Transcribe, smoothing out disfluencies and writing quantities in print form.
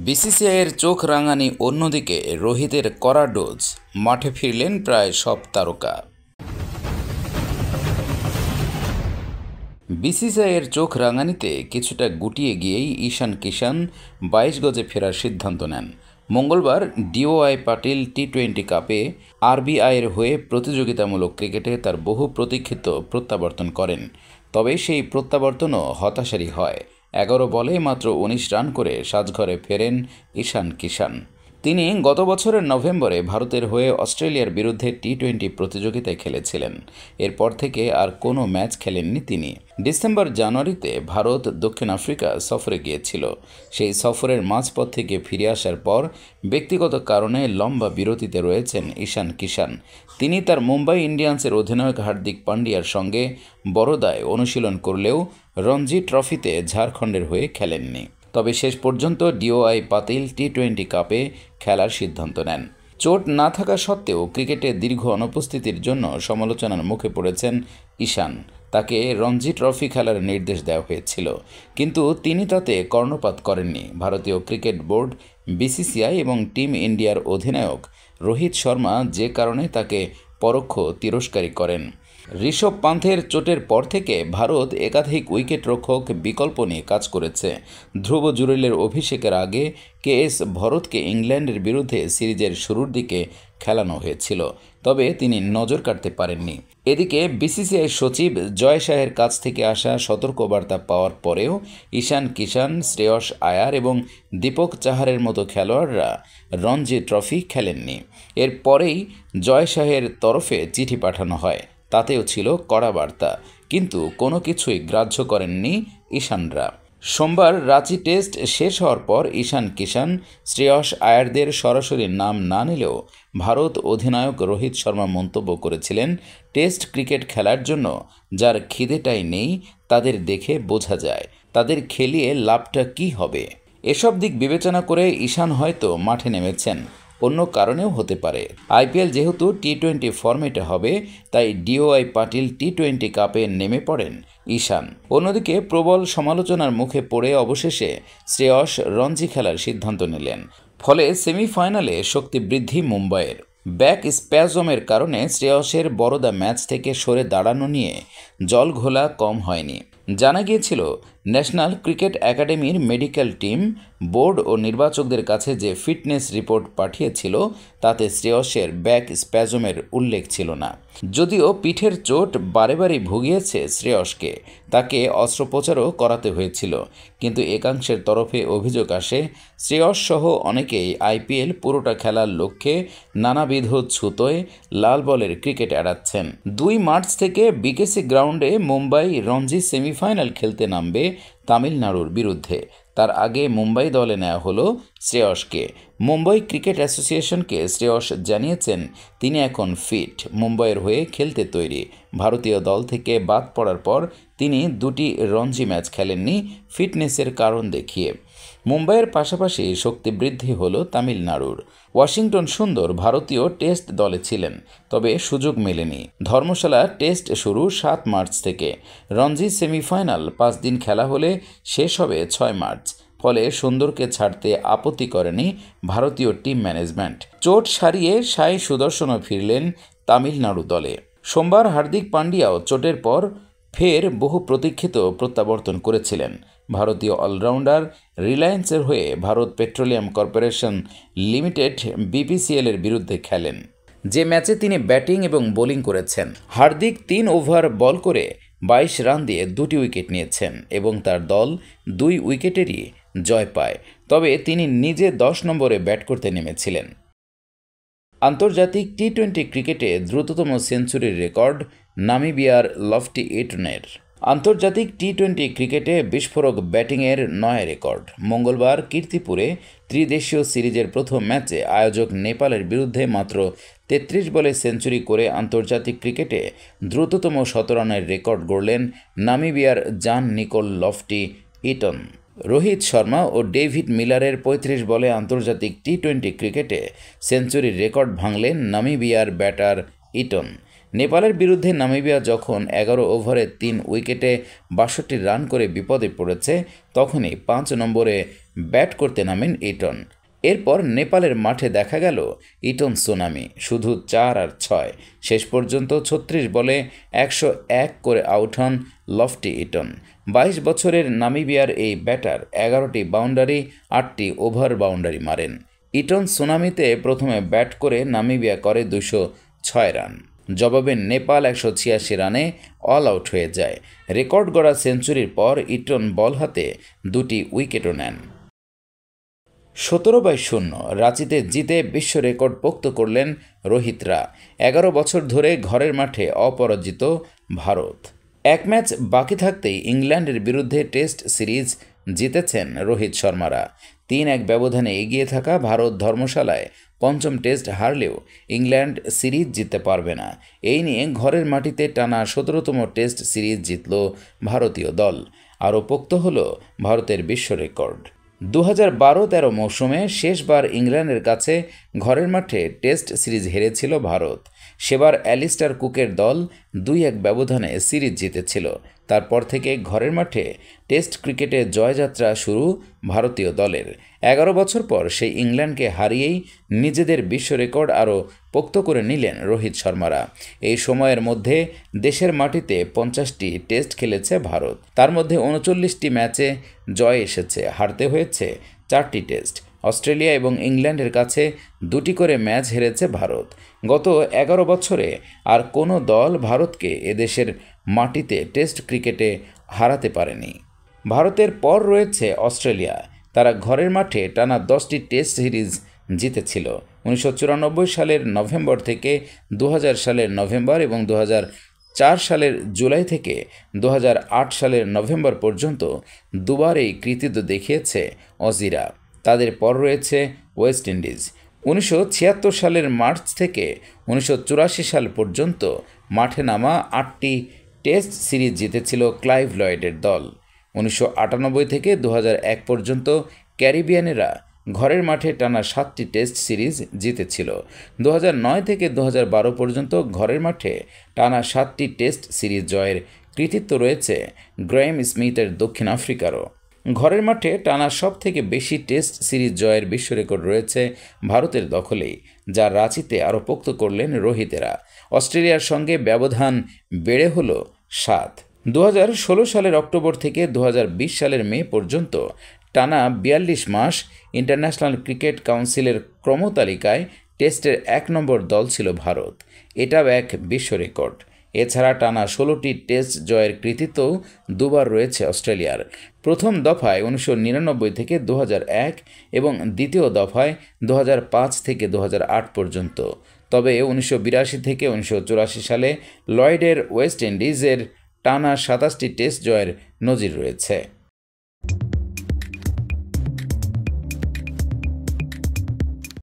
বিসিসিআইয়ের চোখ রাঙানি অন্যদিকে রোহিতের কড়া ডোজ, মাঠে ফিরলেন প্রায় সব তারকা। বিসিসিআইয়ের চোখ রাঙানিতে কিছুটা গুটিয়ে গিয়েই ঈশান কিষান 22 গজে ফেরার সিদ্ধান্ত নেন। মঙ্গলবার ডিওয়াই পাটিল টি-20 কাপে আরবিআইয়ের হয়ে প্রতিযোগিতামূলক ক্রিকেটে তার বহু প্রতীক্ষিত প্রত্যাবর্তন করেন। তবে সেই প্রত্যাবর্তনও হতাশারই হয়। 11 বলে মাত্র 19 রান করে সাজঘরে ফেরেন ঈশান কিষান। তিনি গত বছরের নভেম্বরে ভারতের হয়ে অস্ট্রেলিয়ার বিরুদ্ধে টি-20 প্রতিযোগিতায় খেলেছিলেন। এরপর থেকে আর কোনো ম্যাচ খেলেননি তিনি। ডিসেম্বর-জানুয়ারিতে ভারত দক্ষিণ আফ্রিকা সফরে গিয়েছিল। সেই সফরের মাঝপথ থেকে ফিরে আসার পর ব্যক্তিগত কারণে লম্বা বিরতিতে রয়েছেন ঈশান কিষান। তিনি তার মুম্বাই ইন্ডিয়ান্সের অধিনায়ক হার্দিক পান্ডিয়ার সঙ্গে বরোদায় অনুশীলন করলেও রঞ্জি ট্রফিতে ঝাড়খণ্ডের হয়ে খেলেননি। তবে শেষ পর্যন্ত ডিওয়াই পাতিল টি-20 কাপে খেলার সিদ্ধান্ত নেন। চোট না থাকা সত্ত্বেও ক্রিকেটে দীর্ঘ অনুপস্থিতির জন্য সমালোচনার মুখে পড়েছেন ঈশান। তাকে রঞ্জি ট্রফি খেলার নির্দেশ দেওয়া হয়েছিল, কিন্তু তিনি তাতে কর্ণপাত করেননি। ভারতীয় ক্রিকেট বোর্ড, বিসিসিআই এবং টিম ইন্ডিয়ার অধিনায়ক রোহিত শর্মা যে কারণে তাকে পরোক্ষ তিরস্কারই করেন। ঋষভ পান্থের চোটের পর থেকে ভারত একাধিক উইকেটরক্ষক বিকল্প নিয়ে কাজ করেছে। ধ্রুব জুরেলের অভিষেকের আগে কেএস ভরতকে ইংল্যান্ডের বিরুদ্ধে সিরিজের শুরুর দিকে খেলানো হয়েছিল, তবে তিনি নজর কাটতে পারেননি। এদিকে বিসিসিআই সচিব জয় শাহের কাছ থেকে আসা সতর্কবার্তা পাওয়ার পরেও ঈশান কিষান, শ্রেয়স আয়ার এবং দীপক চাহারের মতো খেলোয়াড়রা রঞ্জি ট্রফি খেলেননি। এর পরেই জয় শাহের তরফে চিঠি পাঠানো হয়, তাতেও ছিল কড়া বার্তা, কিন্তু কোনো কিছুই গ্রাহ্য করেননি ঈশানরা। সোমবার রাঁচি টেস্ট শেষ হওয়ার পর ঈশান কিষান, শ্রেয়স আয়ারদের সরাসরি নাম না নিলেও ভারত অধিনায়ক রোহিত শর্মা মন্তব্য করেছিলেন, টেস্ট ক্রিকেট খেলার জন্য যার খিদেটাই নেই তাদের দেখে বোঝা যায় তাদের খেলিয়ে লাভটা কী হবে। এসব দিক বিবেচনা করে ঈশান হয়তো মাঠে নেমেছেন। অন্য কারণেও হতে পারে। আইপিএল যেহেতু টি-20 ফরম্যাটে হবে, তাই ডিওয়াই পাটিল টি-20 কাপে নেমে পড়েন ঈশান। অন্যদিকে প্রবল সমালোচনার মুখে পড়ে অবশেষে শ্রেয়স রঞ্জি খেলার সিদ্ধান্ত নিলেন। ফলে সেমিফাইনালে শক্তি বৃদ্ধি মুম্বাইয়ের। ব্যাক স্প্যাজমের কারণে শ্রেয়সের বরোদা ম্যাচ থেকে সরে দাঁড়ানো নিয়ে জলঘোলা কম হয়নি। জানা গিয়েছিল, ন্যাশনাল ক্রিকেট একাডেমির মেডিকেল টিম বোর্ড ও নির্বাচকদের কাছে যে ফিটনেস রিপোর্ট পাঠিয়েছিল তাতে শ্রেয়সের ব্যাক স্প্যাজমের উল্লেখ ছিল না। যদিও পিঠের চোট বারে বারে ভুগিয়েছে শ্রেয়সকে, তাকে অস্ত্রোপচারও করাতে হয়েছিল, কিন্তু একাংশের তরফে অভিযোগ আসে শ্রেয়স সহ অনেকেই আইপিএল পুরোটা খেলার লক্ষ্যে নানাবিধ ছুতোয় লাল বলের ক্রিকেট এড়াচ্ছেন। 2 মার্চ থেকে বিকেসি গ্রাউন্ডে মুম্বাই রঞ্জি সেমিফাইনাল খেলতে নামবে তামিলনাড়ুর বিরুদ্ধে। তার আগে মুম্বাই দলে নেওয়া হলো শ্রেয়সকে। মুম্বাই ক্রিকেট অ্যাসোসিয়েশনকে শ্রেয়স জানিয়েছেন তিনি এখন ফিট, মুম্বাইয়ের হয়ে খেলতে তৈরি। ভারতীয় দল থেকে বাদ পড়ার পর তিনি 2টি রঞ্জি ম্যাচ খেলেননি ফিটনেসের কারণ দেখিয়ে। মুম্বাইয়ের পাশাপাশি শক্তি বৃদ্ধি হলো তামিলনাড়ুর। ওয়াশিংটন সুন্দর ভারতীয় টেস্ট দলে ছিলেন, তবে সুযোগ মেলেনি। ধর্মশালা টেস্ট শুরু 7 মার্চ থেকে। রঞ্জি সেমিফাইনাল 5 দিন খেলা হলে শেষ হবে 6 মার্চ। ফলে সুন্দরকে ছাড়তে আপত্তি করেনি ভারতীয় টিম ম্যানেজমেন্ট। চোট সারিয়ে সাই সুদর্শনও ফিরলেন তামিলনাড়ু দলে। সোমবার হার্দিক পান্ডিয়াও চোটের পর ফের বহু প্রতীক্ষিত প্রত্যাবর্তন করেছিলেন। ভারতীয় অলরাউন্ডার রিলায়েন্সের হয়ে ভারত পেট্রোলিয়াম কর্পোরেশন লিমিটেড বিপিসিএলের বিরুদ্ধে খেলেন, যে ম্যাচে তিনি ব্যাটিং এবং বোলিং করেছেন। হার্দিক 3 ওভার বল করে 22 রান দিয়ে 2টি উইকেট নিয়েছেন এবং তার দল 2 উইকেটেরই জয় পায়। তবে তিনি নিজে 10 নম্বরে ব্যাট করতে নেমেছিলেন। আন্তর্জাতিক টি-20 ক্রিকেটে দ্রুততম সেঞ্চুরির রেকর্ড নামিবিয়ার লফটি ইটনের। আন্তর্জাতিক টি-20 ক্রিকেটে বিস্ফোরক ব্যাটিংয়ের নয়া রেকর্ড। মঙ্গলবার কীর্তিপুরে ত্রিদেশীয় সিরিজের প্রথম ম্যাচে আয়োজক নেপালের বিরুদ্ধে মাত্র 33 বলে সেঞ্চুরি করে আন্তর্জাতিক ক্রিকেটে দ্রুততম শতরানের রেকর্ড গড়লেন নামিবিয়ার Jan Nicol Loftie Eaton. Rohit Sharma ও ডেভিড মিলারের 35 বলে আন্তর্জাতিক টি-20 ক্রিকেটে সেঞ্চুরির রেকর্ড ভাঙলেন নামিবিয়ার ব্যাটার ইটন। নেপালের বিরুদ্ধে নামিবিয়া যখন 11 ওভারে 3 উইকেটে 62 রান করে বিপদে পড়েছে, তখনই 5 নম্বরে ব্যাট করতে নামেন ইটন। এরপর নেপালের মাঠে দেখা গেল ইটন সুনামি, শুধু 4 আর 6। শেষ পর্যন্ত 36 বলে 101 করে আউট হন লফটি ইটন। 22 বছরের নামিবিয়ার এই ব্যাটার 11টি বাউন্ডারি, 8টি ওভার বাউন্ডারি মারেন। ইটন সুনামিতে প্রথমে ব্যাট করে নামিবিয়া করে 206 রান। জবাবে নেপাল 186 রানে অল আউট হয়ে যায়। রেকর্ড গড়া সেঞ্চুরির পর ইটন বল হাতে 2টি উইকেটও নেন। 17/0 রাঁচিতে জিতে বিশ্ব রেকর্ড পোক্ত করলেন রোহিতরা। 11 বছর ধরে ঘরের মাঠে অপরাজিত ভারত। এক ম্যাচ বাকি থাকতেই ইংল্যান্ডের বিরুদ্ধে টেস্ট সিরিজ জিতেছেন রোহিত শর্মারা। 3-1 ব্যবধানে এগিয়ে থাকা ভারত ধর্মশালায় পঞ্চম টেস্ট হারলেও ইংল্যান্ড সিরিজ জিততে পারবে না। এই নিয়ে ঘরের মাটিতে টানা 17তম টেস্ট সিরিজ জিতল ভারতীয় দল। আরও পোক্ত হল ভারতের বিশ্ব রেকর্ড। 2012-13 মৌসুমে শেষবার ইংল্যান্ডের কাছে ঘরের মাঠে টেস্ট সিরিজ হেরেছিল ভারত। সেবার অ্যালিস্টার কুকের দল 2-1 ব্যবধানে সিরিজ জিতেছিল। তারপর থেকে ঘরের মাঠে টেস্ট ক্রিকেটে জয়যাত্রা শুরু ভারতীয় দলের। 11 বছর পর সেই ইংল্যান্ডকে হারিয়েই নিজেদের বিশ্ব রেকর্ড আরও পোক্ত করে নিলেন রোহিত শর্মারা। এই সময়ের মধ্যে দেশের মাটিতে 50টি টেস্ট খেলেছে ভারত। তার মধ্যে 39টি ম্যাচে জয় এসেছে, হারতে হয়েছে 4টি টেস্ট। অস্ট্রেলিয়া এবং ইংল্যান্ডের কাছে 2টি করে ম্যাচ হেরেছে ভারত। গত 11 বছরে আর কোনো দল ভারতকে এদেশের মাটিতে টেস্ট ক্রিকেটে হারাতে পারেনি। ভারতের পর রয়েছে অস্ট্রেলিয়া। তারা ঘরের মাঠে টানা 10টি টেস্ট সিরিজ জিতেছিল। 1994 সালের নভেম্বর থেকে 2000 সালের নভেম্বর এবং 2004 সালের জুলাই থেকে 2008 সালের নভেম্বর পর্যন্ত দুবার এই কৃতিত্ব দেখিয়েছে অজিরা। তাদের পর রয়েছে ওয়েস্ট ইন্ডিজ। 1976 সালের মার্চ থেকে 1984 সাল পর্যন্ত মাঠে নামা 8টি টেস্ট সিরিজ জিতেছিল ক্লাইভ লয়েডের দল। 1998 থেকে 2001 পর্যন্ত ক্যারিবিয়ানেরা ঘরের মাঠে টানা 7টি টেস্ট সিরিজ জিতেছিল। 2009 থেকে 2012 পর্যন্ত ঘরের মাঠে টানা 7টি টেস্ট সিরিজ জয়ের কৃতিত্ব রয়েছে গ্রেম স্মিথের দক্ষিণ আফ্রিকারও। ঘরের মাঠে টানা সবথেকে বেশি টেস্ট সিরিজ জয়ের বিশ্ব রেকর্ড রয়েছে ভারতের দখলেই, যা রাঁচিতে আরও পোক্ত করলেন রোহিতেরা। অস্ট্রেলিয়ার সঙ্গে ব্যবধান বেড়ে হল 7। 2016 সালের অক্টোবর থেকে 2020 সালের মে পর্যন্ত টানা 42 মাস ইন্টারন্যাশনাল ক্রিকেট কাউন্সিলের ক্রমতালিকায় টেস্টের 1 নম্বর দল ছিল ভারত। এটাও এক বিশ্ব রেকর্ড। এছাড়া টানা 16টি টেস্ট জয়ের কৃতিত্বও দুবার রয়েছে অস্ট্রেলিয়ার। প্রথম দফায় 1999 থেকে 2001 এবং দ্বিতীয় দফায় 2005 থেকে 2008 পর্যন্ত। তবে 1982 থেকে 1984 সালে লয়েডের ওয়েস্ট ইন্ডিজের টানা 27টি টেস্ট জয়ের নজির রয়েছে।